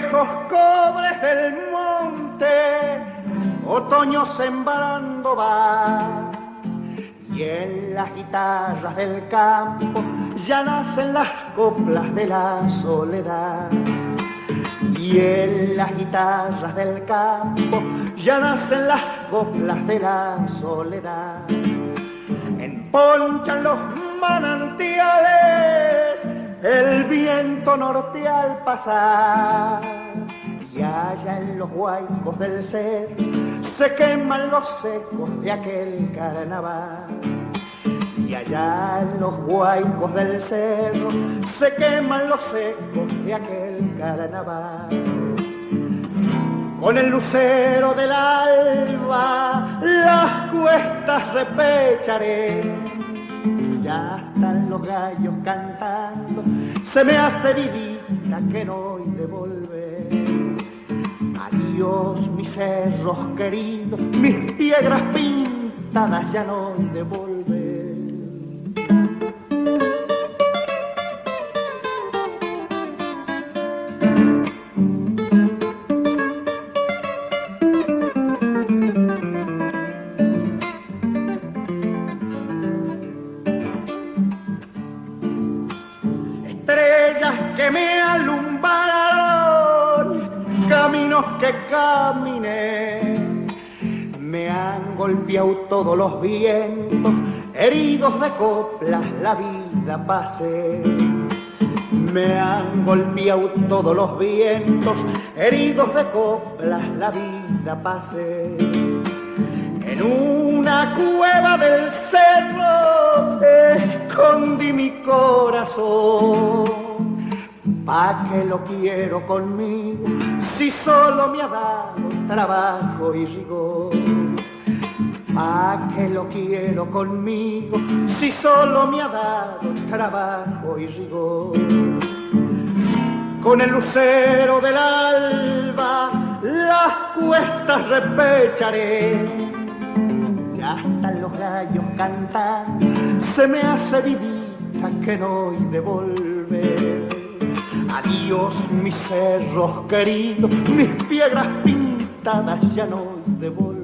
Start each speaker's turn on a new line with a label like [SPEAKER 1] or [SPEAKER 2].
[SPEAKER 1] viejos cobres del monte, otoño sembrando va. Y en las guitarras del campo ya nacen las coplas de la soledad. Y en las guitarras del campo ya nacen las coplas de la soledad. Emponchan los manantiales el viento norte al pasar. Y allá en los huaicos del cerro se queman los secos de aquel carnaval. Y allá en los huaicos del cerro se queman los secos de aquel carnaval. Con el lucero del alba las cuestas repecharé. Y ya están los gallos cantando, se me hace vidita que no he de volver. Adiós mis cerros queridos, mis piedras pintadas ya no he de volver. Que me alumbraron, caminos que caminé, me han golpeado todos los vientos, heridos de coplas la vida pasé. Me han golpeado todos los vientos, heridos de coplas la vida pasé. En una cueva del cerro escondí mi corazón. ¿Pa' qué lo quiero conmigo si solo me ha dado trabajo y rigor? ¿Pa' qué lo quiero conmigo si solo me ha dado trabajo y rigor? Con el lucero del alba las cuestas repecharé. Ya están los gallos cantando, se me hace vidita que no he de volver. Adiós mis cerros queridos, mis piedras pintadas ya no he de volver.